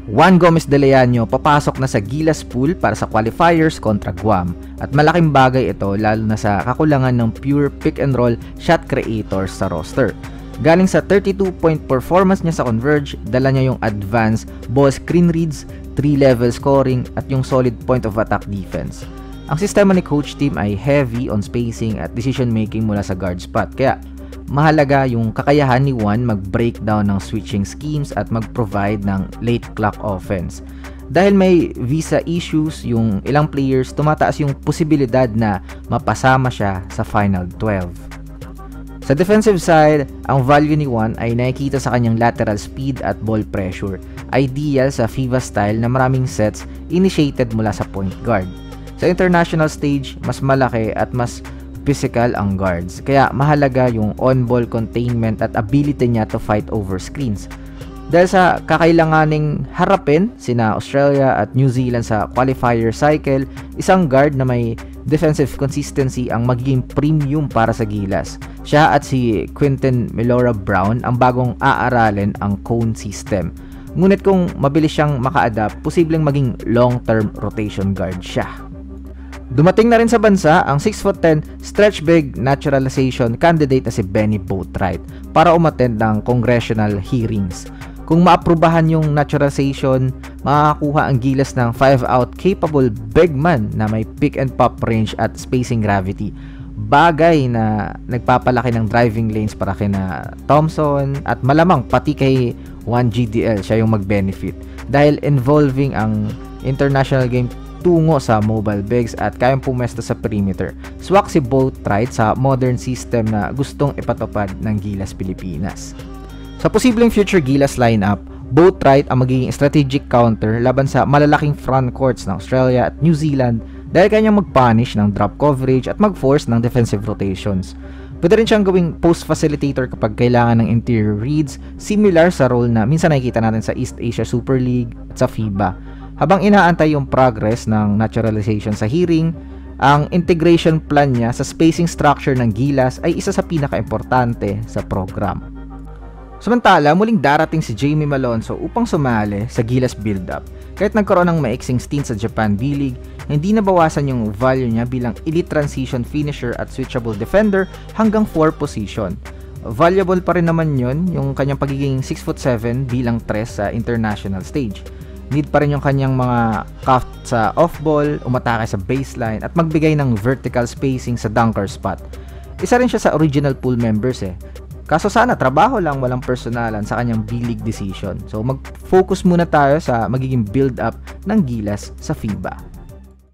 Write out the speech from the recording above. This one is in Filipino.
Juan Gomez de Leaño papasok na sa Gilas pool para sa qualifiers kontra Guam at malaking bagay ito lalo na sa kakulangan ng pure pick and roll shot creators sa roster. Galing sa 32-point performance niya sa Converge, dala niya yung advanced ball screen reads, 3-level scoring at yung solid point of attack defense. Ang sistema ni coach team ay heavy on spacing at decision making mula sa guard spot, kaya mahalaga yung kakayahan ni Juan mag-breakdown ng switching schemes at mag-provide ng late clock offense. Dahil may visa issues yung ilang players, tumataas yung posibilidad na mapasama siya sa Final 12. Sa defensive side, ang value ni Juan ay nakikita sa kanyang lateral speed at ball pressure, ideal sa FIBA style na maraming sets initiated mula sa point guard. Sa international stage, mas malaki at mas physical ang guards, kaya mahalaga yung on-ball containment at ability niya to fight over screens. Dahil sa kakailanganing harapin sina Australia at New Zealand sa qualifier cycle, isang guard na may defensive consistency ang magiging premium para sa Gilas. Siya at si Quinton Milora-Brown ang bagong aaralin ang cone system. Ngunit kung mabilis siyang maka-adapt, posibleng maging long-term rotation guard siya. Dumating na rin sa bansa ang 6'10" stretch big naturalization candidate na si Benny Boatwright para umattend ng congressional hearings. Kung maaprubahan yung naturalization, makakakuha ang Gilas ng 5-out capable big man na may pick and pop range at spacing gravity. Bagay na nagpapalaki ng driving lanes para kina Thompson at malamang pati kay 1GDL siya yung mag-benefit dahil involving ang international game tungo sa mobile bigs at kayang pumesto sa perimeter. Swak si Boatwright sa modern system na gustong ipatupad ng Gilas Pilipinas. Sa posibleng future Gilas lineup, Boatwright ang magiging strategic counter laban sa malalaking front courts ng Australia at New Zealand dahil kanyang mag-punish ng drop coverage at mag-force ng defensive rotations. Pwede rin siyang gawing post facilitator kapag kailangan ng interior reads, similar sa role na minsan nakikita natin sa East Asia Super League at sa FIBA. Habang inaantay yung progress ng naturalization sa hearing, ang integration plan niya sa spacing structure ng Gilas ay isa sa pinaka-importante sa program. Samantala, muling darating si Jamie Malonzo upang sumali sa Gilas build-up. Kahit nagkaroon ng maiksing stint sa Japan B-League, hindi nabawasan yung value niya bilang elite transition finisher at switchable defender hanggang 4 position. Valuable pa rin naman yun yung kanyang pagiging 6'7" bilang 3 sa international stage. Need pa rin yung kanyang mga cuff sa off-ball, umatake sa baseline, at magbigay ng vertical spacing sa dunker spot. Isa rin siya sa original pool members Kaso sana trabaho lang, walang personalan sa kanyang B-League decision. So mag-focus muna tayo sa magiging build-up ng Gilas sa FIBA.